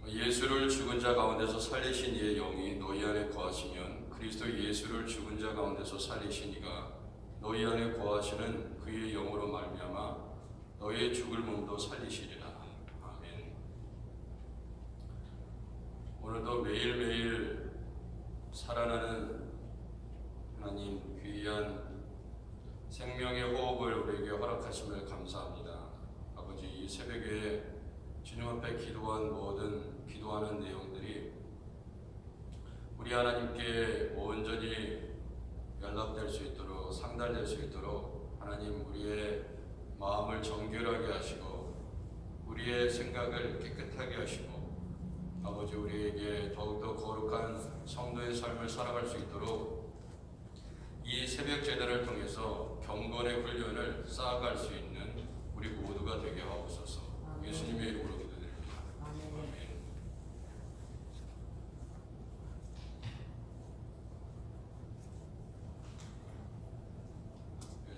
예수를 죽은 자 가운데서 살리신 이의 영이 너희 안에 거하시면 그리스도 예수를 죽은 자 가운데서 살리신 이가 너희 안에 거하시는 그의 영으로 말미암아 너희의 죽을 몸도 살리시리라. 아멘. 오늘도 매일매일 살아나는 하나님 귀한 생명의 호흡을 우리에게 허락하심을 감사합니다. 아버지, 이 새벽에 주님 앞에 기도하는 내용들이 우리 하나님께 온전히 연락될 수 있도록, 상달될 수 있도록 하나님 우리의 마음을 정결하게 하시고 우리의 생각을 깨끗하게 하시고 아버지 우리에게 더욱더 거룩한 성도의 삶을 살아갈 수 있도록 이 새벽 제단을 통해서 경건의 훈련을 쌓아갈 수 있는 우리 모두가 되게 하옵소서. 예수님의 이름으로 기도드립니다. 아멘.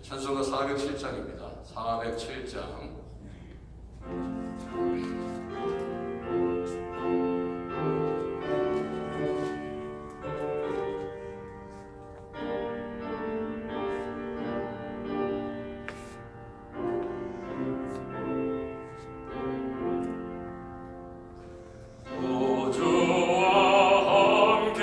찬송가 407장입니다. 407장. 구주와 함께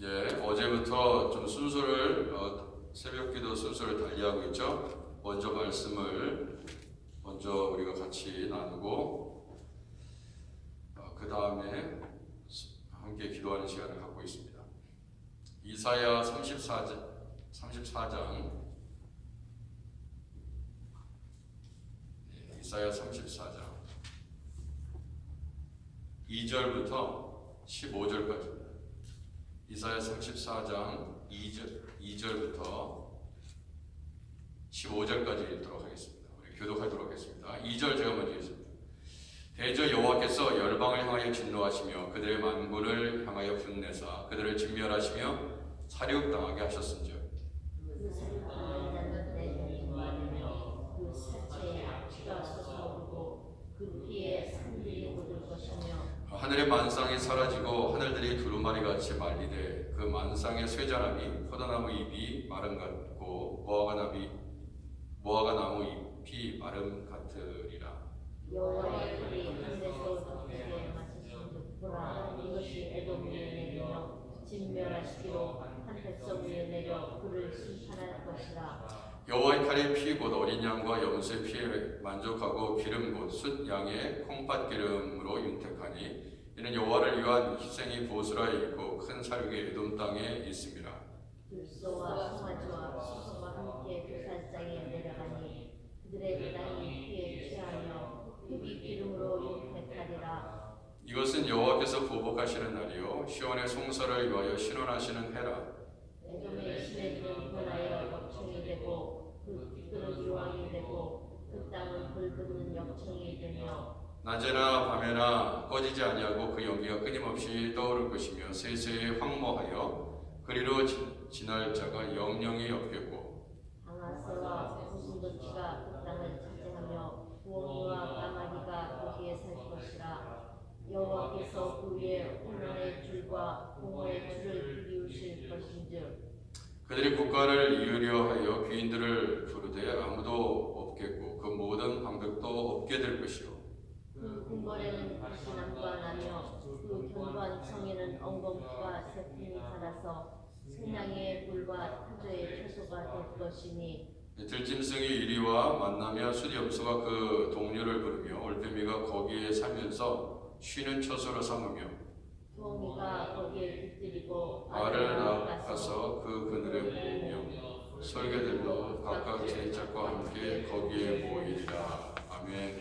어제부터 좀 순서를 새벽기도 순서를 달리하고 있죠. 먼저 말씀을 우리가 같이 나누고 그 다음에 함께 기도하는 시간을 갖고 있습니다. 이사야 34장 이사야 34장 2절부터 15절까지입니다. 이사야 34장 2절부터 15절까지 읽도록 하겠습니다. 우리 교독하도록 하겠습니다. 2절 제가 먼저 읽습니다. 대저 여호와께서 열방을 향하여 진노하시며 그들의 만군을 향하여 분내사 그들을 진멸하시며 사륙당하게 하셨은즉 그 사륙하는 자는 내 종이 많으며 그 사체에 악취가 솟아오르고 그 피에 산들이 묻을 것이며 하늘의 만상이 사라지고 하늘들이 두루마리같이 말리되 그 만상의 쇠자나미 포도나무 잎이 마름 같고 무화과 나무 잎이 마름 같으리라. 여호와의 칼이 하늘에서 덮치게 맞으신즉 보라 이것이 에돔 위에 내리며 진멸하시기로 한 백성 위에 내려 그를 심판할 것이라. 여호와의 칼의 피 곧 어린 양과 염소의 피에 만족하고 기름 곧 숫 양의 콩팥 기름으로 윤택하니 이는 여호와를 위한 희생이 보스라에 있고 큰 사륙이 에돔 땅에 있음이라. 들소와 송아지와 수소가 함께 그 산장에 내려가니 그들의 땅이 피에 취하며 흙이 기름으로 윤택하리라. 이것은 여호와께서 보복하시는 날이요 시온의 송사를 위하여 신원하시는 해라. 에돔의 시내들은 변하여 역청이 되고 그 깃들은 유황이 되고 그 땅은 불붙는 역청이 되며 낮에나 밤에나 꺼지지 아니하고 그 연기가 끊임없이 떠오를 것이며 세세에 황무하여 그리로 지날 자가 영영이 없겠고 방아쇠와 구슬도치가 그 땅을 차지하며 부엉이와 까마귀가 거기에 살 것이라. 여호와께서 그 위에 혼란의 줄과 공허의 줄을 들이우실 것인즉 그들이 국가를 이으려 하여 귀인들을 부르되 아무도 없겠고 그 모든 방백도 없게 될 것이요 그 궁궐에는 빛이 남관하며 그 견관청에는 엉겅퀴와 새품이 자라서 생양의 꿀과 타조의 채소가 될 것이니 들짐승이 이리와 만나며 수염소가 그 동료를 부르며 올빼미가 거기에 살면서 쉬는 처소로 삼으며 부엉이가 거기에 깃들이고 알을 낳아서 그 그늘에 모으며 설계들도 각각 제 짝과 함께 거기에 모이리라. 아멘.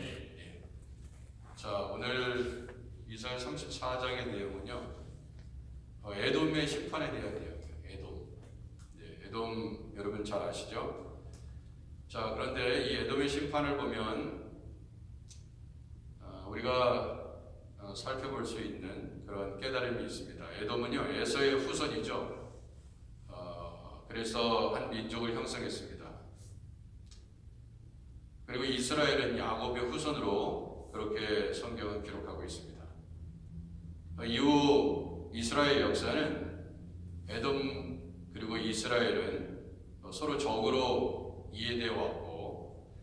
자, 오늘 이사야 34장의 내용은요 에돔의 심판에 대한 내용이에요. 에돔 여러분 잘 아시죠? 자, 그런데 이 에돔의 심판을 보면 우리가 살펴볼 수 있는 그런 깨달음이 있습니다. 에돔은요 에서의 후손이죠. 그래서 한 민족을 형성했습니다. 그리고 이스라엘은 야곱의 후손으로 그렇게 성경은 기록하고 있습니다. 이후 이스라엘 역사는 에돔 그리고 이스라엘은 서로 적으로 이해되어 왔고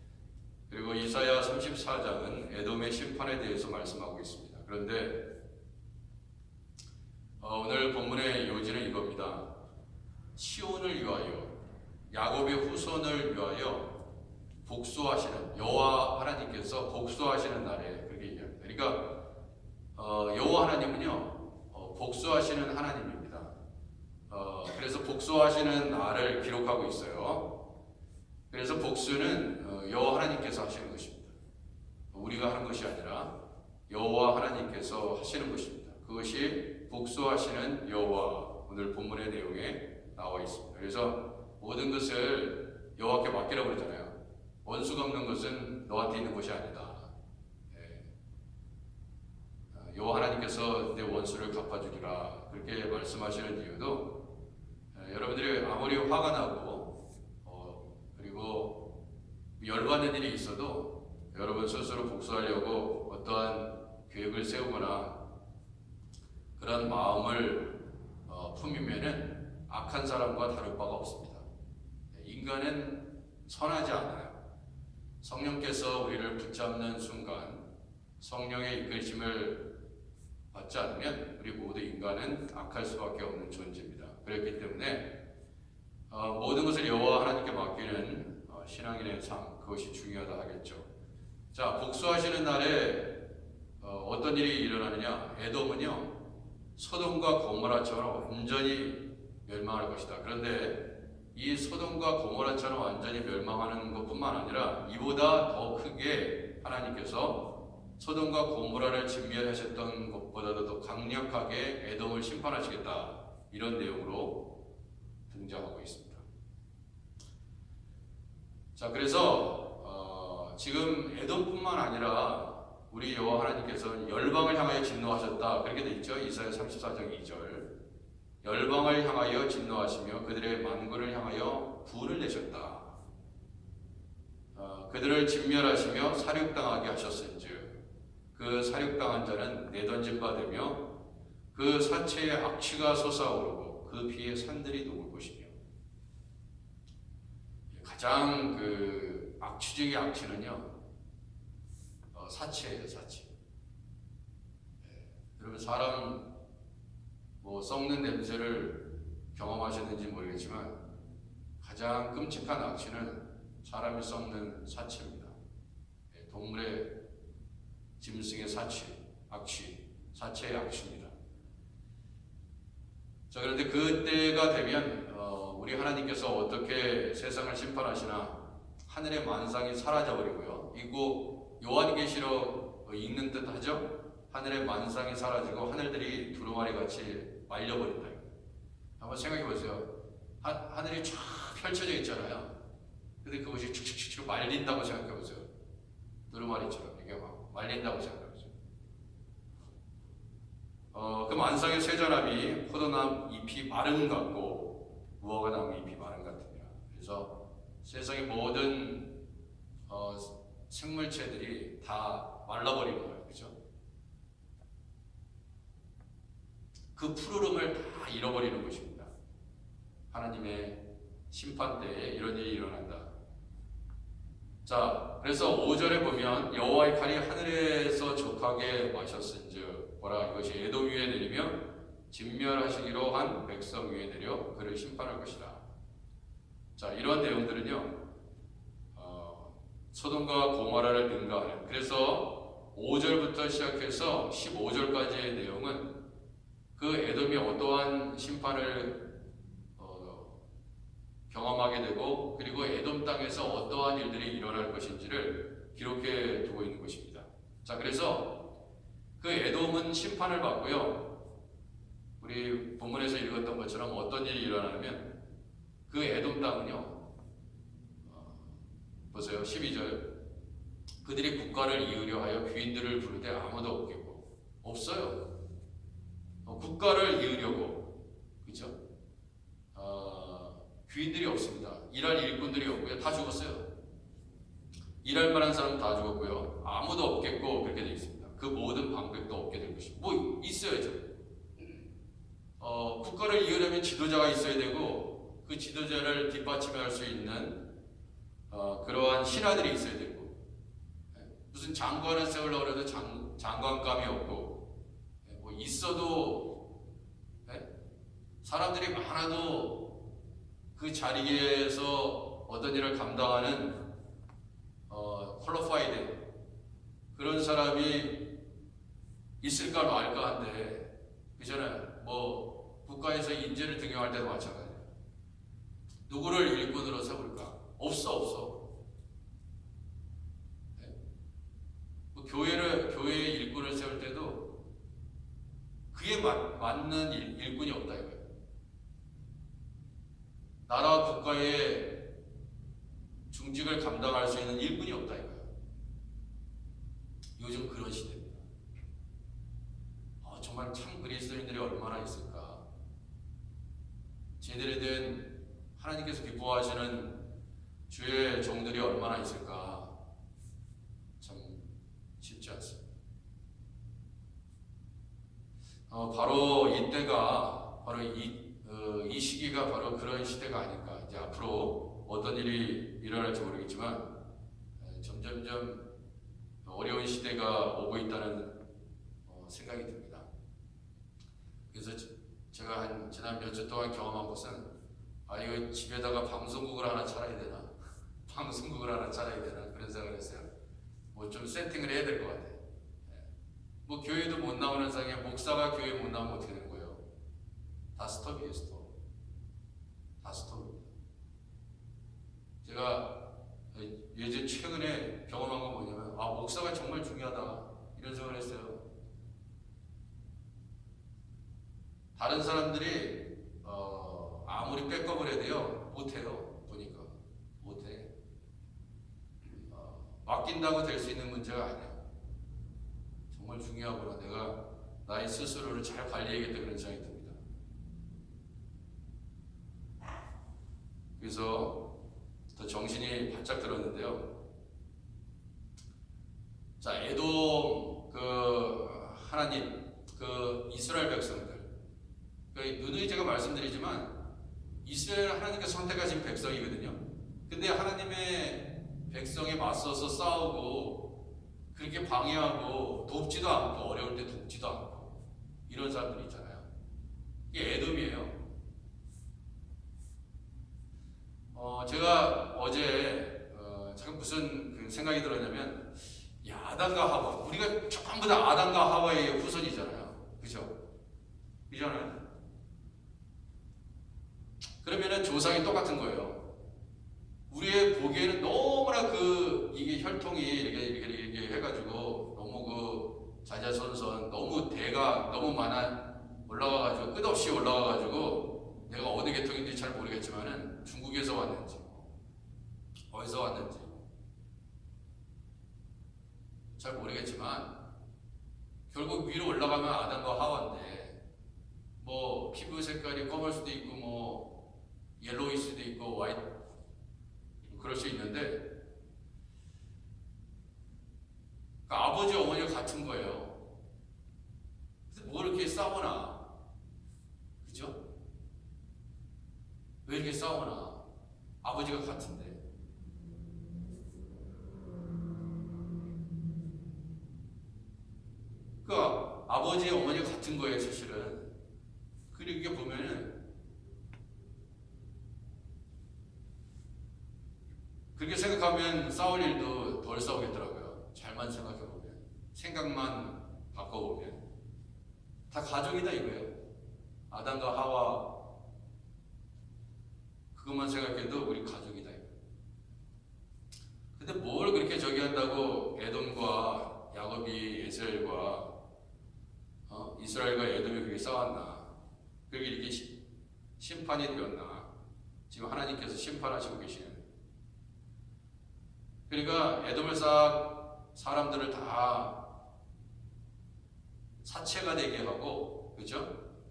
그리고 이사야 34장은 에돔의 심판에 대해서 말씀하고 있습니다. 그런데 오늘 본문의 요지는 이겁니다. 시온을 위하여 야곱의 후손을 위하여 복수하시는 여호와 하나님께서 복수하시는 날에 그렇게 얘기합니다. 그러니까 여호와 하나님은요 복수하시는 하나님입니다. 그래서 복수하시는 날을 기록하고 있어요. 그래서 복수는 여호와 하나님께서 하시는 것입니다. 우리가 하는 것이 아니라 여호와 하나님께서 하시는 것입니다. 그것이 복수하시는 여호와 오늘 본문의 내용에 나와 있습니다. 그래서 모든 것을 여호와께 맡기라고 그러잖아요. 원수가 없는 것은 너한테 있는 것이 아니다. 여호와 하나님께서 내 원수를 갚아주리라 그렇게 말씀하시는 이유도 여러분들이 아무리 화가 나고 그리고 열받는 일이 있어도 여러분 스스로 복수하려고 어떠한 계획을 세우거나 그런 마음을 품으면은 악한 사람과 다를 바가 없습니다. 인간은 선하지 않아요. 성령께서 우리를 붙잡는 순간 성령의 이끌심을 받지 않으면 우리 모두 인간은 악할 수밖에 없는 존재입니다. 그렇기 때문에 모든 것을 여호와 하나님께 맡기는 신앙인의 삶, 그것이 중요하다 하겠죠. 자, 복수하시는 날에 어떤 일이 일어나느냐? 에돔은요, 소돔과 고모라처럼 완전히 멸망할 것이다. 그런데 이 소돔과 고모라처럼 완전히 멸망하는 것뿐만 아니라 이보다 더 크게 하나님께서 소돔과 고모라를 진멸하셨던 것보다도 더 강력하게 에돔을 심판하시겠다, 이런 내용으로 등장하고 있습니다. 자, 그래서 지금 에돔뿐만 아니라 우리 여호와 하나님께서는 열방을 향하여 진노하셨다, 그렇게 돼 있죠. 이사야 34장 2절. 열방을 향하여 진노하시며 그들의 만군을 향하여 불을 내셨다. 그들을 진멸하시며 사륙당하게 하셨은즉 그 사륙당한 자는 내던진 바 되며 그 사체의 악취가 솟아오르고 그 피의 산들이 녹을 것이며. 가장 그 악취 중의 악취는요, 사체예요, 사체. 여러분, 사람 썩는 냄새를 경험하셨는지 모르겠지만 가장 끔찍한 악취는 사람이 썩는 사체입니다. 동물의 짐승의 사체, 악취, 사체의 악취입니다. 자, 그런데 그때가 되면 우리 하나님께서 어떻게 세상을 심판하시나, 하늘의 만상이 사라져버리고요. 이거 요한계시록 읽는 듯 하죠? 하늘의 만상이 사라지고 하늘들이 두루마리 같이 말려버린다. 한번 생각해 보세요. 하늘이 쫙 펼쳐져 있잖아요. 근데 그것이 축축축축 말린다고 생각해 보세요. 두루마리처럼 이게 막 말린다고 생각해 보세요. 그 만상의 쇠전함이 포도나무 잎이 마른 같고 무화과나무 잎이 마른 같으니라. 그래서 세상의 모든 생물체들이 다 말라버리는 거예요. 그죠? 그 푸르름을 다 잃어버리는 것입니다. 하나님의 심판 때에 이런 일이 일어난다. 자, 그래서 5절에 보면 여호와의 칼이 하늘에서 족하게 마셨은즉 보라, 이것이 에돔 위에 내리며 진멸하시기로 한 백성 위에 내려 그를 심판할 것이다. 자, 이런 내용들은요, 소돔과 고모라를 능가하는, 그래서 5절부터 시작해서 15절까지의 내용은 그 에돔이 어떠한 심판을 경험하게 되고, 그리고 에돔 땅에서 어떠한 일들이 일어날 것인지를 기록해 두고 있는 것입니다. 자, 그래서 그 에돔은 심판을 받고요, 우리 본문에서 읽었던 것처럼 어떤 일이 일어나면 그 에돔 땅은요, 보세요, 12절. 그들이 국가를 이으려 하여 귀인들을 부르되 아무도 없겠고, 없어요. 국가를 이으려고, 그죠? 귀인들이 없습니다. 일할 일꾼들이 없고요, 다 죽었어요. 일할 만한 사람 다 죽었고요, 아무도 없겠고, 그렇게 되어 있습니다. 그 모든 방백도 없게 될 것이고, 뭐 있어야죠. 국가를 이으려면 지도자가 있어야 되고, 그 지도자를 뒷받침할 수 있는 그러한 신하들이 있어야 되고, 무슨 장관을 세우려고 해도 장관감이 없고, 뭐 있어도 사람들이 많아도 그 자리에서 어떤 일을 감당하는 퀄리파이드 그런 사람이 있을까 말까 한데, 그잖아요. 뭐 국가에서 인재를 등용할 때도 마찬가지예요. 누구를 일꾼으로 세울까? 없어. 뭐 교회에 일꾼을 세울 때도 그에 맞는 일꾼이 없다 이거예요. 나라 국가의 중직을 감당할 수 있는 일꾼이 없다 이거예요. 요즘 그런 시대입니다. 정말 참 그리스도인들이 얼마나 있을까? 제대로 된 하나님께서 기뻐하시는 주의 종들이 얼마나 있을까? 참 쉽지 않습니다. 바로 이때가, 바로 이 시기가 바로 그런 시대가 아닐까. 이제 앞으로 어떤 일이 일어날지 모르겠지만 점점점 어려운 시대가 오고 있다는 생각이 듭니다. 그래서 제가 한 지난 몇 주 동안 경험한 것은 이거 집에다가 방송국을 하나 차려야 되나 방송국을 하나 차려야 되나 그런 생각을 했어요. 뭐 좀 세팅을 해야 될 것 같아요. 뭐 교회도 못 나오는 상황에 목사가 교회 못 나오면 어떻게 되는 거예요? 다 스톱이에요. 스톱. 다 스톱입니다. 제가 예전 최근에 경험한 건 뭐냐면 목사가 정말 중요하다 이런 생각을 했어요. 다른 사람들이 아무리 백업을 해도요 못해요. 보니까 못해. 맡긴다고 될 수 있는 문제가 아니야. 정말 중요하구나. 내가 나의 스스로를 잘 관리해야겠다 그런 생각이 듭니다. 그래서 더 정신이 바짝 들었는데요. 자, 에돔 하나님 이스라엘 백성들 누누이 제가 말씀드리지만 이스라엘 하나님께서 선택하신 백성이거든요. 근데 하나님의 백성에 맞서서 싸우고 그렇게 방해하고 돕지도 않고 어려울 때 돕지도 않고 이런 사람들이 있잖아요. 이게 에돔이에요. 제가 어제 잠깐 무슨 생각이 들었냐면 아담과 하와 우리가 전부 다 아담과 하와의 후손이잖아요. 그죠? 그잖아요. 그러면은 조상이 똑같은 거예요. 우리의 보기에는 너무나 이게 혈통이 이렇게 해가지고 너무 자자손손 너무 대가 너무 올라가가지고 끝없이 올라가가지고 내가 어느 계통인지 잘 모르겠지만은 중국에서 왔는지 어디서 왔는지 잘 모르겠지만 결국 위로 올라가면 아담과 하와인데 뭐 피부 색깔이 검을 수도 있고 뭐 옐로우일 수도 있고 화이트 그럴 수 있는데 아버지 어머니가 같은 거예요. 그래서 뭐 이렇게 싸우나? 그죠? 왜 이렇게 싸우나? 아버지가 같은데. 아버지 어머니가 같은 거예요, 사실은. 그리고 이게 보면은 그렇게 생각하면 싸울 일도 덜 싸우겠더라고요. 잘만 생각해보면. 생각만 바꿔보면. 다 가족이다 이거예요. 아담과 하와 그것만 생각해도 우리 가족이다 이거예요. 근데 뭘 그렇게 저기 한다고 에돔과 야곱이 에스라엘과 이스라엘과 에돔이 그렇게 싸웠나? 그게 이렇게 심판이 되었나? 지금 하나님께서 심판하시고 계시는. 그러니까 에돔을 사람들을 다 사체가 되게 하고, 그죠?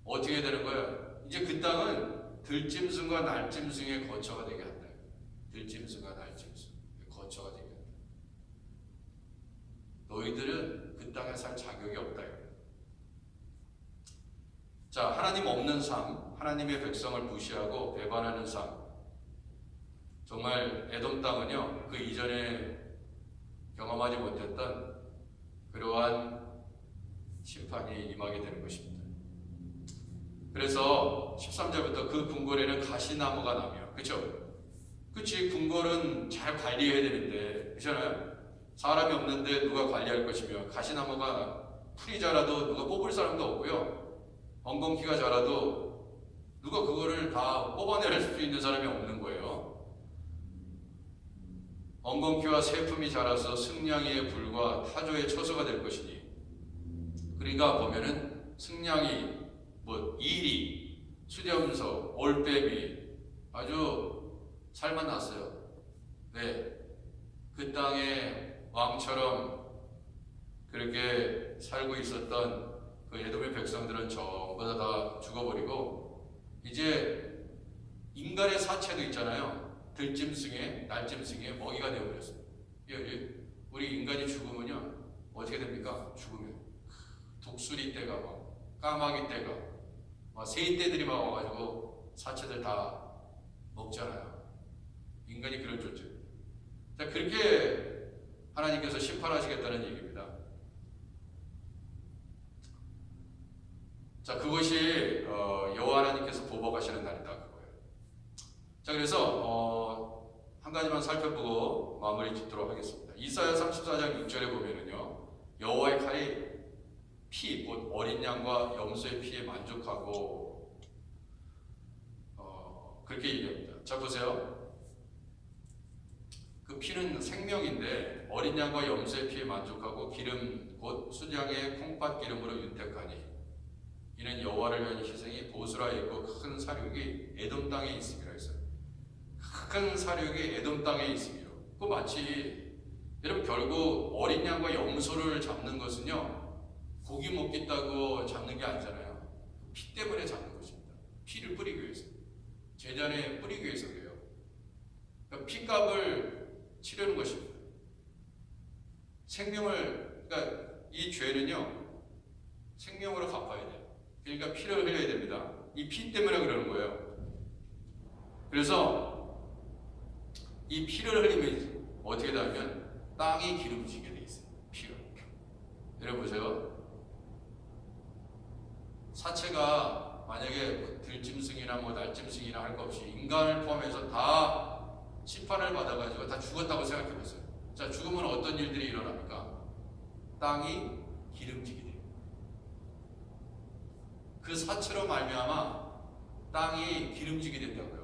어떻게 되는 거예요? 이제 그 땅은 들짐승과 날짐승의 거처가 되게 한다. 들짐승과 날짐승 거처가 되게 한다. 너희들은 그 땅에 살 자격이 없다. 자, 하나님 없는 삶, 하나님의 백성을 무시하고 배반하는 삶. 정말 에돔 땅은요, 그 이전에 경험하지 못했던 그러한 심판이 임하게 되는 것입니다. 그래서 13절부터 그 궁궐에는 가시나무가 나며, 그쵸? 그치, 궁궐은 잘 관리해야 되는데, 그렇잖아요? 사람이 없는데 누가 관리할 것이며, 가시나무가 풀이 자라도 누가 뽑을 사람도 없고요. 엉겅퀴가 자라도 누가 그거를 다 뽑아낼 수 있는 사람이 없는 거예요. 엉겅퀴와 새품이 자라서 승냥이의 불과 타조의 처소가 될 것이니. 그러니까 보면은 승냥이, 이리, 수렴서, 올빼미 아주 살만 났어요. 네, 그 땅의 왕처럼 그렇게 살고 있었던 그 에돔의 백성들은 전부 다 죽어버리고 이제 인간의 사체도 있잖아요. 들짐승의 날짐승의 먹이가 되어버렸어요. 우리 인간이 죽으면요 어떻게 됩니까? 죽으면 독수리 떼가 까마귀 떼가 새떼들이 막 와가지고 사체들 다 먹잖아요. 인간이 그런 존재. 자, 그렇게 하나님께서 심판하시겠다는 얘기입니다. 자, 그것이 여호와 하나님께서 보복하시는 날이다 그거예요. 자, 그래서 한 가지만 살펴보고 마무리 짓도록 하겠습니다. 이사야 34장 6절에 보면은요, 여호와의 칼이 피, 곧 어린 양과 염소의 피에 만족하고 그렇게 얘기합니다. 자, 보세요. 그 피는 생명인데 어린 양과 염소의 피에 만족하고 기름 곧 순양의 콩팥 기름으로 윤택하니 이는 여호와를 위한 희생이 보수라 있고 큰 사륙이 에돔 땅에 있음이라 했어요. 큰 사륙이 에돔 땅에 있음이요. 그 마치 여러분 결국 어린 양과 염소를 잡는 것은요 고기 먹겠다고 잡는 게 아니잖아요. 피 때문에 잡는 것입니다. 피를 뿌리기 위해서, 제단에 뿌리기 위해서 그래요. 그러니까 피값을 치르는 것입니다. 생명을, 그러니까 이 죄는요 생명으로 갚아야 돼요. 그러니까 피를 흘려야 됩니다. 이 피 때문에 그러는 거예요. 그래서 이 피를 흘리면 어떻게 되냐면 땅이 기름지게 돼 있어요. 피를. 여러분 보세요. 사체가 만약에 들짐승이나 뭐 날짐승이나 할 것 없이 인간을 포함해서 다 심판을 받아가지고 다 죽었다고 생각해 보세요. 자, 죽으면 어떤 일들이 일어납니까? 땅이 기름지게 돼요. 그 사체로 말미암아 땅이 기름지게 된다고요.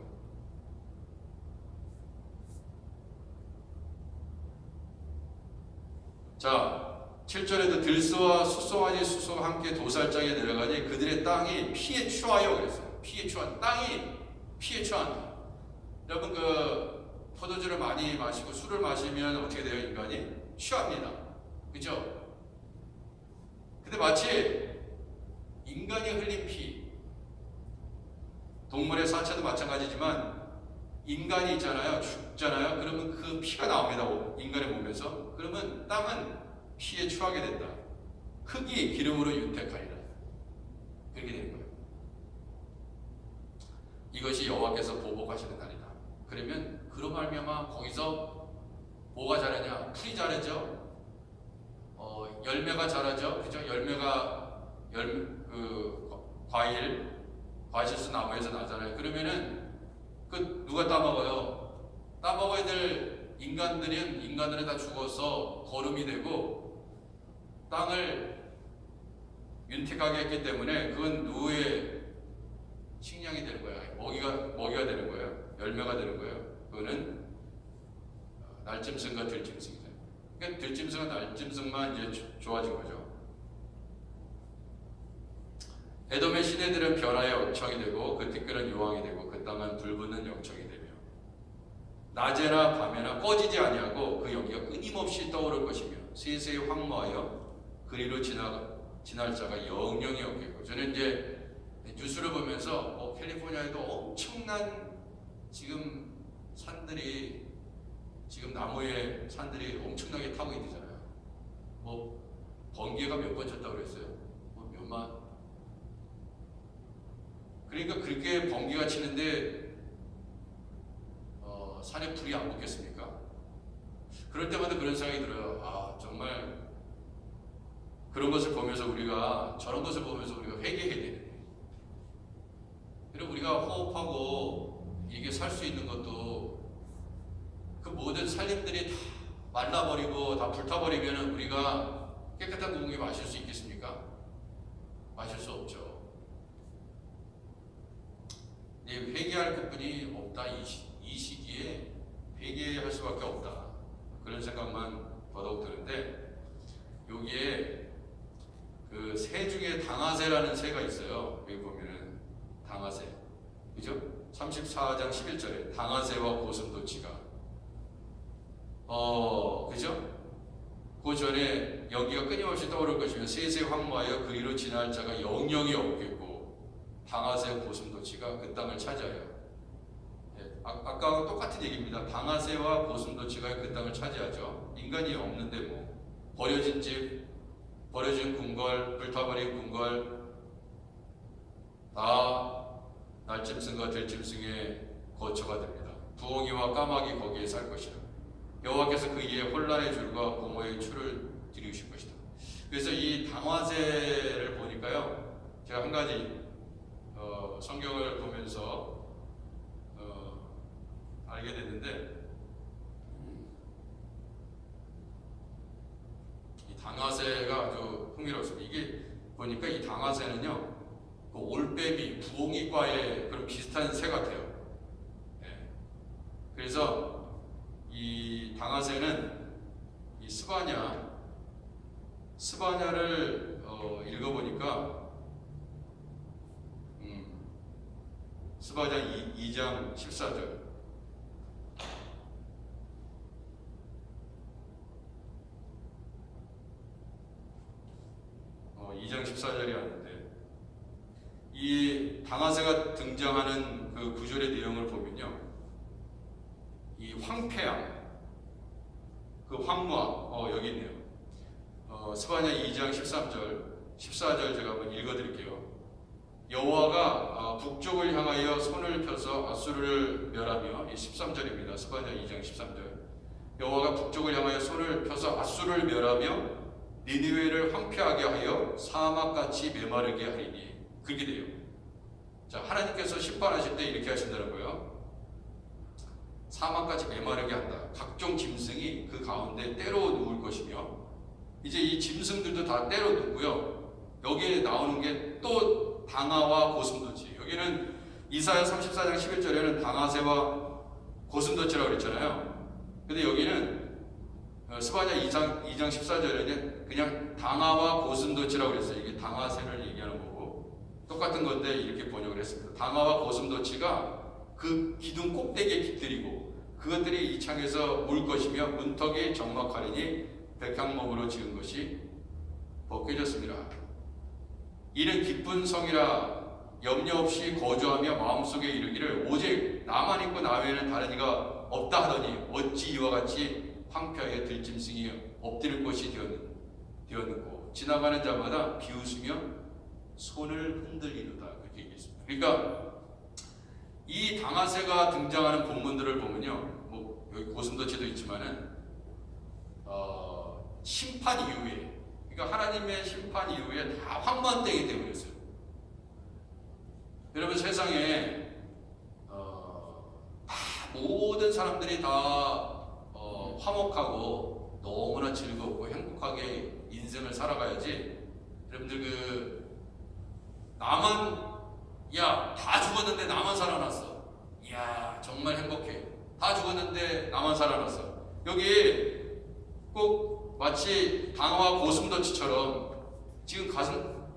자, 7절에도 들소와 수송아지 수소가 함께 도살장에 내려가니 그들의 땅이 피에 취하여 그랬어요. 피에 취한 땅이 피에 취한다. 여러분 그 포도주를 많이 마시고 술을 마시면 어떻게 돼요? 인간이 취합니다. 그죠? 근데 마치 인간이 흘린 피, 동물의 사체도 마찬가지지만 인간이 있잖아요. 죽잖아요. 그러면 그 피가 나옵니다. 인간의 몸에서. 그러면 땅은 피에 취하게 된다. 흙이 기름으로 윤택하리라. 그렇게 되는 거예요. 이것이 여호와께서 보복하시는 날이다. 그러면 그로 말미암아 거기서 뭐가 자라냐? 풀이 자라죠. 열매가 자라죠. 그죠? 열매가 과실수 나무에서 나잖아요. 그러면은 그 누가 따먹어요? 따먹어야 될 인간들은 다 죽어서 거름이 되고 땅을 윤택하게 했기 때문에 그건 누구의 식량이 되는 거야. 먹이가 되는 거예요. 열매가 되는 거예요. 그거는 날짐승과 들짐승이죠. 그러니까 들짐승과 날짐승만 이제 좋아진 거죠. 에돔의 시내들은 변화의 영청이 되고 그 티끌은 유황이 되고 그 땅은 불붙는 영청이 되며 낮에나 밤에나 꺼지지 아니하고 그 연기가 끊임없이 떠오를 것이며 세세히 황무하여 그리로 지날 자가 영영이 없겠고. 저는 이제 뉴스를 보면서 캘리포니아에도 엄청난 지금 산들이 지금 나무에 산들이 엄청나게 타고 있잖아요. 뭐 번개가 몇 번 쳤다고 그랬어요. 뭐 몇만. 그러니까 그렇게 번개가 치는데 산에 불이 안 붙겠습니까? 그럴 때마다 그런 생각이 들어요. 아, 정말 그런 것을 보면서 저런 것을 보면서 우리가 회개해야 되는데. 그리고 우리가 호흡하고 이게 살 수 있는 것도 그 모든 산림들이 다 말라버리고 다 불타버리면 우리가 깨끗한 공기 마실 수 있겠습니까? 마실 수 없죠. 회개할 것뿐이 없다. 이 시기에 회개할 수밖에 없다. 그런 생각만 더더욱 드는데, 여기에 그 새 중에 당아새라는 새가 있어요. 여기 보면은 당아새, 그죠? 34장 11절에 당아새와 고슴도치가 그죠? 그 전에 연기가 끊임없이 떠오를 것이며 세세 황무하여 그리로 지날 자가 영영이 없겠고 당아새 고슴도치가 그 땅을 차지하여. 아까와 똑같은 얘기입니다. 당아새와 고슴도치가 그 땅을 차지하죠. 인간이 없는데 뭐 버려진 집, 버려진 궁궐, 불타버린 궁궐 다 날짐승과 들짐승의 거처가 됩니다. 부엉이와 까마귀 거기에 살 것이다. 여호와께서 그 이에 혼란의 줄과 공허의 추를 들이우실 것이다. 그래서 이 당화새를 보니까요, 제가 한 가지 성경을 보면서 알게 됐는데, 이 당화새가 아주 흥미롭습니다. 이게 보니까 이 당화새는요, 그 올빼미, 부엉이과의 그런 비슷한 새 같아요. 네. 그래서 이 당화새는 이 스바냐를 읽어보니까 스바냐 2장 14절. 2장 14절이 왔는데, 이 당화새가 등장하는 그 구절의 내용을 보면요, 이 황폐함, 그 황무함, 여기 있네요. 스바냐 2장 13절, 14절 제가 한번 읽어드릴게요. 여호와가 북쪽을 향하여 손을 펴서 아수르를 멸하며, 이 13절입니다. 스바냐 2장 13절. 여호와가 북쪽을 향하여 손을 펴서 아수르를 멸하며 니느웨를 황폐하게 하여 사막같이 메마르게 하리니. 그렇게 돼요. 자, 하나님께서 심판하실 때 이렇게 하신다고요. 사막같이 메마르게 한다. 각종 짐승이 그 가운데 때로 누울 것이며, 이제 이 짐승들도 다 때로 눕고요. 여기에 나오는 게 또 당화와 고슴도치. 여기는 이사야 34장 11절에는 당화새와 고슴도치라고 그랬잖아요. 근데 여기는 스바냐 2장 14절에는 그냥 당화와 고슴도치라고 그랬어요. 이게 당화새를 얘기하는 거고, 똑같은 건데 이렇게 번역을 했습니다. 당화와 고슴도치가 그 기둥 꼭대기에 깃들이고 그것들이 이 창에서 물 것이며 문턱이 적막하리니 백향목으로 지은 것이 벗겨졌습니다. 이는 기쁜 성이라 염려 없이 거주하며 마음속에 이르기를 오직 나만 있고 나 외에는 다른 이가 없다 하더니 어찌 이와 같이 황폐하게 들짐승이 엎드릴 곳이 되었는고 지나가는 자마다 비웃으며 손을 흔들리노다. 그렇게 얘기했습니다. 그러니까 이 당화새가 등장하는 본문들을 보면요, 뭐 여기 고슴도치도 있지만은 심판 이후에, 그러니까 하나님의 심판 이후에 다 황무한 때이기 때문이었어요. 여러분, 세상에 모든 사람들이 다 화목하고 너무나 즐겁고 행복하게 인생을 살아가야지. 여러분들 나만, 야, 다 죽었는데 나만 살아났어. 이야, 정말 행복해. 다 죽었는데 나만 살아났어. 여기 꼭 마치 당화와 고슴도치처럼, 지금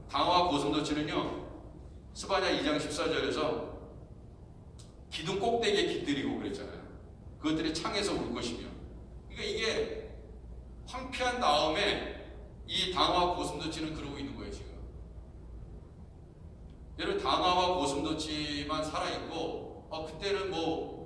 당화와 고슴도치는요, 스바냐 2장 14절에서 기둥 꼭대기에 깃들이고 그랬잖아요. 그것들이 창에서 울 것이며. 그러니까 이게 황폐한 다음에 이 당화와 고슴도치는 그러고 있는 거예요, 지금. 여러분, 당화와 고슴도치만 살아있고, 그때는 뭐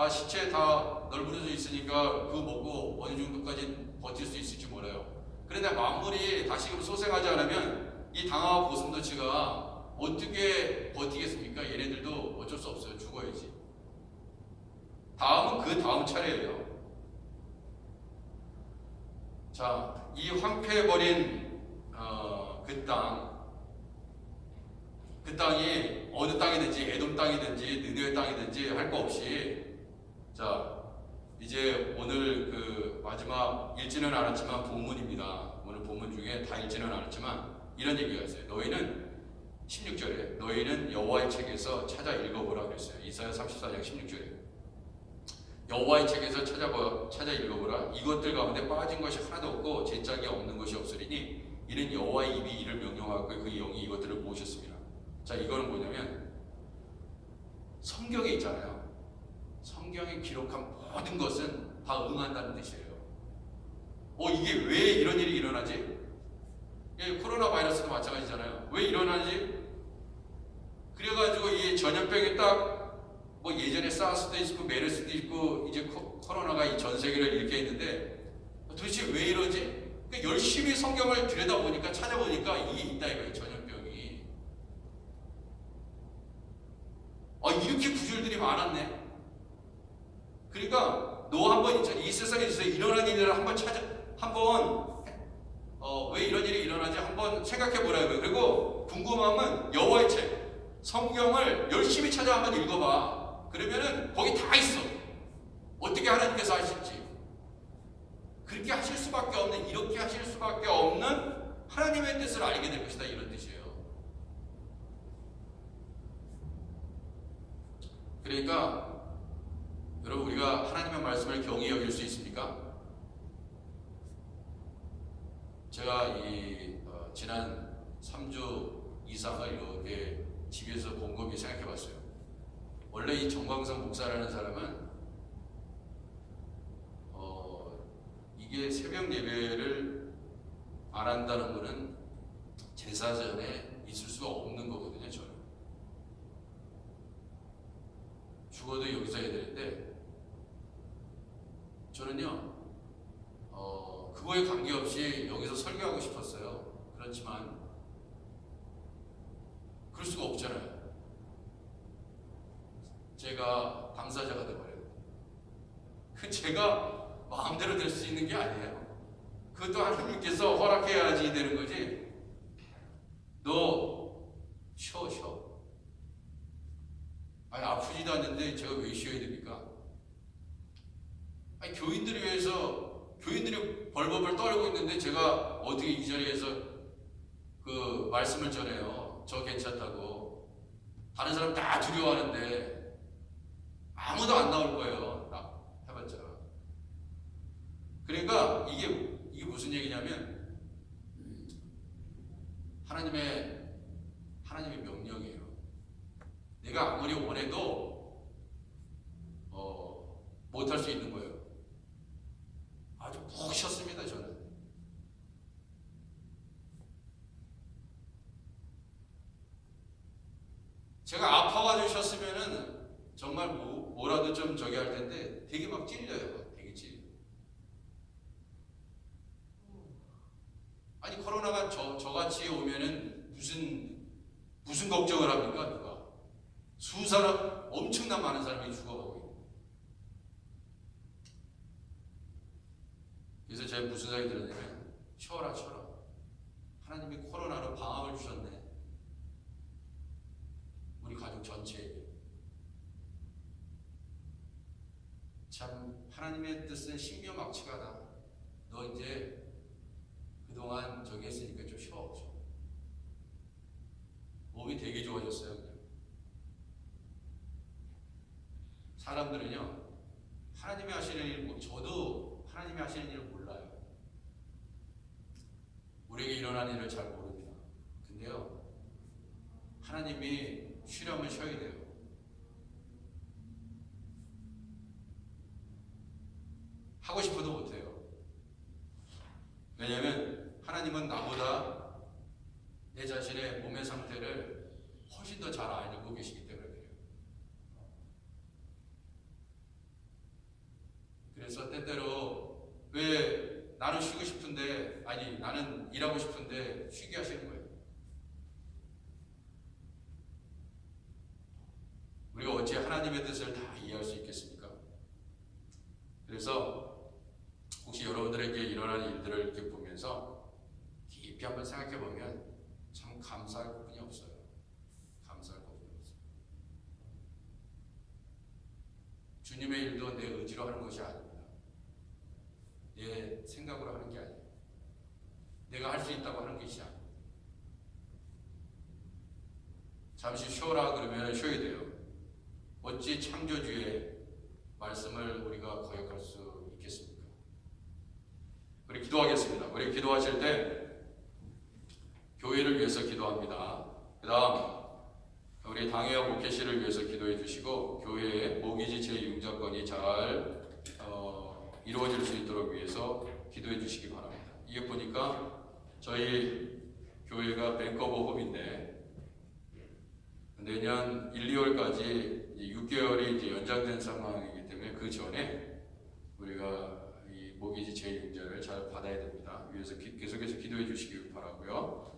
다 시체 다 널브러져 있으니까 그거 먹고 어느 정도까지 버틸 수 있을지 몰라요. 그런데 만물이 다시금 소생하지 않으면 이 당화와 고슴도치가 어떻게 버티겠습니까? 얘네들도 어쩔 수 없어요. 죽어야지. 다음은 그 다음 차례예요. 자, 이 황폐해버린 그 땅이 어느 땅이든지 에돔 땅이든지 느느웨 땅이든지 할 거 없이, 자, 이제 오늘 그 마지막 읽지는 않았지만 본문입니다. 오늘 본문 중에 다 읽지는 않았지만 이런 얘기가 있어요. 너희는 16절에 너희는 여호와의 책에서 찾아 읽어보라 그랬어요. 이사야 34장 16절에 여호와의 책에서 찾아 읽어보라. 이것들 가운데 빠진 것이 하나도 없고 제짝이 없는 것이 없으리니 이는 여호와의 입이 이를 명령하고 그 영이 이것들을 모으셨습니다. 자, 이거는 뭐냐면 성경에 있잖아요. 성경에 기록한 모든 것은 다 응한다는 뜻이에요. 이게 왜 이런 일이 일어나지? 코로나 바이러스도 마찬가지잖아요. 왜 일어나지? 그래가지고 이 전염병이 딱 뭐 예전에 사스도 있고 메르스도 있고 이제 코로나가 이 전 세계를 일으켜 있는데 도대체 왜 이러지? 그러니까 열심히 성경을 들여다보니까 찾아보니까 이게 있다 이거예요. 전염병이. 이렇게 구절들이 많았네. 그러니까 너 한번 이 세상에서 일어난 일을 한번 왜 이런 일이 일어나지 한번 생각해 보라고요. 그리고 궁금하면 여호와의 책, 성경을 열심히 찾아 한번 읽어봐. 그러면은 거기 다 있어. 어떻게 하나님께서 하실지. 그렇게 하실 수밖에 없는, 이렇게 하실 수밖에 없는 하나님의 뜻을 알게 될 것이다, 이런 뜻이에요. 그러니까 여러분, 우리가 하나님의 말씀을 경히 여길 수 있습니까? 제가 지난 3주 이상을 이렇게 집에서 곰곰이 생각해 봤어요. 원래 이 정광성 목사라는 사람은 이게 새벽 예배를 안 한다는 거는 제사 전에 있을 수가 없는 거거든요. 저는 죽어도 여기서 해야 되는데, 저는요 그거에 관계없이 여기서 설교하고 싶었어요. 그렇지만 그럴 수가 없잖아요. 제가 당사자가 되어버려요. 제가 마음대로 될 수 있는 게 아니에요. 그것도 하나님께서 허락해야지 되는 거지. 너 쉬어. 아니, 아프지도 않는데 제가 왜 쉬어야 됩니까? 아니, 교인들을 위해서, 교인들이 벌벌벌 떨고 있는데 제가 어떻게 이 자리에서 그 말씀을 전해요. 저 괜찮다고. 다른 사람 다 두려워하는데 아무도 안 나올 거예요. 해봤자. 그러니까 이게 무슨 얘기냐면, 하나님의 명령이에요. 내가 아무리 원해도 못할 수 있는 거예요. 아주 푹 쉬었습니다, 저는. 제가 아파가지고 쉬었으면은 정말 뭐라도 좀 저기 할 텐데 되게 막 찔려요. 되게 찔려. 아니, 코로나가 저같이 오면은 무슨 걱정을 합니까? 누가? 수사람, 엄청난 많은 사람이 죽어가고 있고. 그래서 제가 무슨 생각이 들었냐면, 쉬어라. 하나님이 코로나로 방학을 주셨네. 우리 가족 전체에게. 참 하나님의 뜻은 신묘막측하다. 너 이제 그동안 저기 했으니까 좀 쉬어. 몸이 되게 좋아졌어요. 그냥. 사람들은요, 하나님이 하시는 일, 저도 하나님이 하시는 일을 몰라요. 우리에게 일어난 일을 잘 모릅니다. 근데요, 하나님이 쉬려면 쉬어야 돼요. 하고 싶어도 못해요. 왜냐하면 하나님은 나보다 내 자신의 몸의 상태를 훨씬 더 잘 알고 계시기 때문에 그래요. 그래서 때때로 왜 나는 쉬고 싶은데, 아니 나는 일하고 싶은데 쉬게 하시는 거예요. 우리가 어찌 하나님의 뜻을 다 이해할 수 있겠습니까? 그래서 혹시 여러분들에게 일어난 일들을 이렇게 보면서 깊이 한번 생각해 보면 참 감사할 부분이 없어요. 감사할 부분이 없어요. 주님의 일도 내 의지로 하는 것이 아닙니다. 내 생각으로 하는 게 아니에요. 내가 할 수 있다고 하는 것이 아닙니다. 잠시 쉬어라 그러면 쉬어야 돼요. 어찌 창조주의 말씀을 우리가 거역할 수 있겠습니까? 우리 기도하겠습니다. 우리 기도하실 때 교회를 위해서 기도합니다. 그 다음 우리 당회와 목회실을 위해서 기도해 주시고, 교회의 모기지 제6자권이 잘 이루어질 수 있도록 위해서 기도해 주시기 바랍니다. 이게 보니까 저희 교회가 뱅크 오브 홈인데 내년 1, 2월까지 6개월이 이제 연장된 상황이기 때문에 그 전에 우리가 이 모기지 제6자를 잘 받아야 됩니다. 위해서 계속해서 기도해 주시기 바라고요.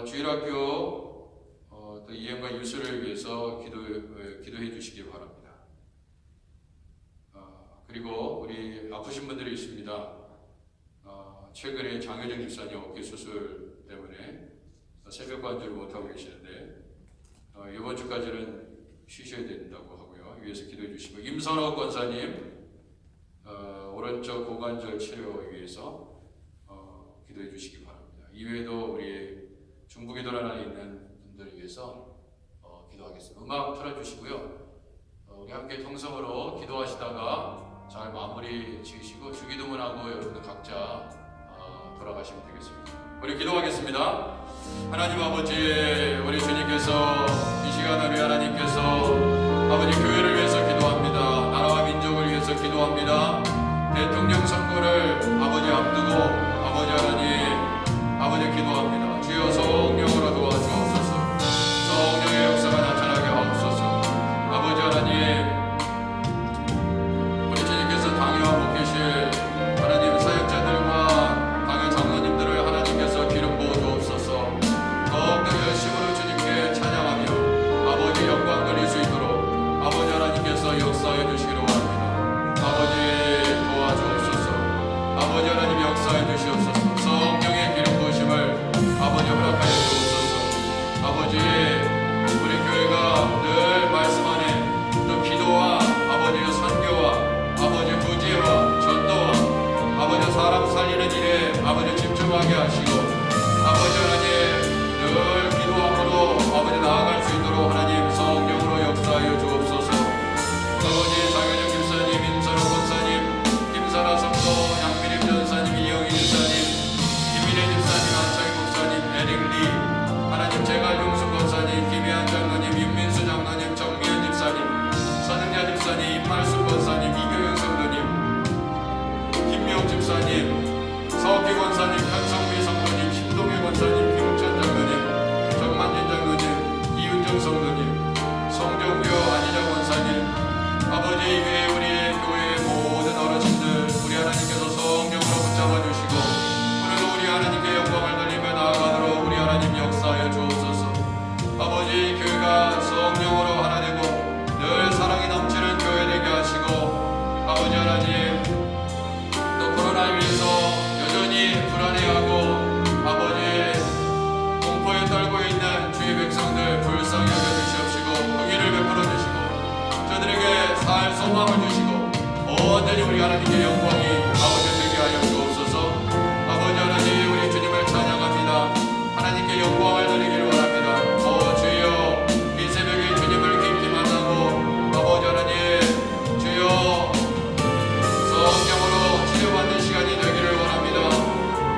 주일학교 또 이행과 유수를 위해서 기도해 주시기 바랍니다. 그리고 우리 아프신 분들이 있습니다. 최근에 장효정 집사님 어깨 수술 때문에 새벽 관주를 못하고 계시는데 이번 주까지는 쉬셔야 된다고 하고요. 위에서 기도해 주시고, 임선호 권사님 오른쪽 고관절 치료 위해서 기도해 주시기 바랍니다. 이외에도 우리 중부기도란에 있는 분들을 위해서 기도하겠습니다. 음악 틀어주시고요. 우리 함께 통성으로 기도하시다가 잘 마무리 지으시고 주기도문하고 여러분들 각자 돌아가시면 되겠습니다. 우리 기도하겠습니다. 하나님 아버지, 우리 주님께서 이 시간 우리 하나님께서 아버지 교회를 위해서 기도합니다. 나라와 민족을 위해서 기도합니다. 대통령 선거를 아버지 앞두고 아버지 하나님 아버지 기도합니다. 주여 성령으로 도와주옵소서. 성령의 역사가 나타나게 하옵소서. 아버지 하나님, 우리 주님께서 당회와 목회실 하나님 사역자들과 당회 장로님들을 하나님께서 기름 부어 주옵소서. 더욱더 열심으로 주님께 찬양하며 아버지 영광 드릴 수 있도록 아버지 하나님께서 역사해 주시기를 원합니다. 아버지 도와주옵소서. 아버지 하나님 역사해 주시옵소서. 성령의 기름 부으심을 아버지 허락하여 주옵소서. 아버지, 우리 교회가 늘 말씀 안에 또 기도와 아버지의 선교와 아버지 구제와 전도와 아버지 사람 살리는 일에 아버지 집중하게 하시고 아버지 하나님 늘 기도함으로 아버지 나아갈 수 있도록 하나님 성령으로 역사하여 주옵소서. 아버지 장현영 집사님, 임선호 권사님, 김사라 성도, 양민임 전사님, 이영희 집사님, 김민혜 집사님, 안창희 목사님, 에릭리 하나님, 제갈용수 권사님, 김혜한 장로님, 윤민수 장로님, 정미연 집사님, 선흥야 집사님, 임말순 권사님, 이교영 성도님, 김미옥 집사님, 서기 권사님, 현성미 성도님, 신동희 권사님, 김웅천 장로님, 정만진 장로님, 이윤정 성도님, 성종교 안희자 권사님, 아버지 이외에 우리 교회의 모든 어르신들 우리 하나님께서 성령으로 붙잡아 주시고 오늘도 우리 하나님께 영광을 돌리며 나아가도록 우리 하나님 역사하여 주옵소서. 아버지, 교회가 성령으로 하나 되고 늘 사랑이 넘치는 교회 되게 하시고 아버지 하나님, 또 코로나로 인해서 여전히 불안해하고 아버지 공포에 떨고 있는 주의 백성들 불쌍히 여겨주시옵시고 긍휼을 베풀어 주시고 저들에게 살 소망을 주시고 온전히 우리 하나님께 영광이 아버지 되게 하여 주옵소서. 아버지 하나님, 우리 주님을 찬양합니다. 하나님께 영광을 드리기를 원합니다. 주여, 이 새벽에 주님을 깊이 만나고 아버지 하나님 주여 성령으로 치료받는 시간이 되기를 원합니다.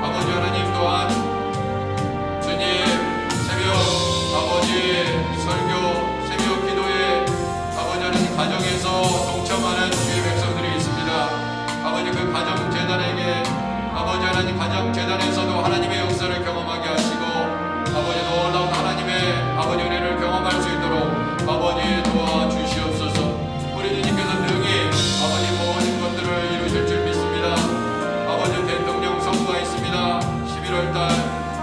아버지 하나님 또한 주님 새벽 아버지 설교 새벽 기도에 아버지 하나님 가정에서 동참하는 주의 백성들이 있습니다. 아버지 그 가정 재단에게 아버지 하나님 가정 재단에서도 하나님의 역사를 경험하게 하시고 아버지 놀라운 하나님의 아버지 은혜를 경험할 수 있도록 아버지 도와주시옵소서. 우리 주님께서 능히 아버지 모든 것들을 이루실 줄 믿습니다. 아버지 대통령 선거가 있습니다. 11월달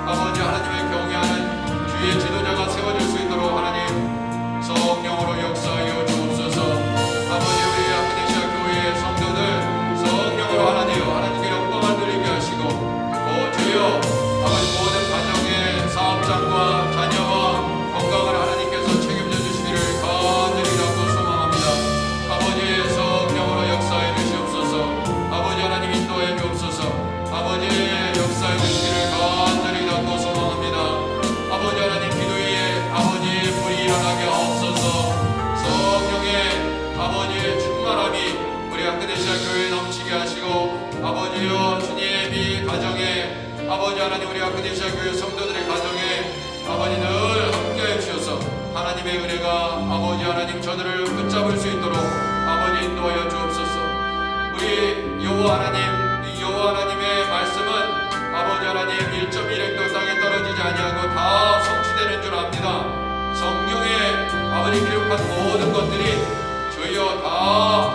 아버지 하나님의 경외하는 주의 지도자가 세워질 수 있도록 하나님 성령으로 역사하여 주옵소서. 아버지, 우리 아크네시아 교회의 성도들 성령으로 하나 되어 하나님께 영광을 드리게 하시고 주여 아버지 모든 가정의 사업장과 자녀와 건강을 하나님께서 책임져 주시기를 간절히 기도하고 소망합니다. 아버지 성령으로 역사해 주시옵소서. 아버지 하나님 인도해 주옵소서. 아버지 역사해 주시기를 간절히 기도하고 소망합니다. 아버지 하나님 기도에 아버지 불이 일어나게 하옵소서. 성령의 아버지의 충만함이 우리 아크네시아 교회에 넘치게 하시고 아버지여 주님 이 가정에 아버지 하나님 우리 아크네시아 교회 성도들의 가정에 아버지 늘 함께해 주셔서 하나님의 은혜가 아버지 하나님 저들을 붙잡을 수 있도록 아버지 인도하여 주옵소서. 우리 여호와 하나님, 이 여호와 하나님의 말씀은 아버지 하나님 1.1획도 땅에 떨어지지 아니하고 다 성취되는 줄 압니다. 성경에 아버지 기록한 모든 것들이 주여 다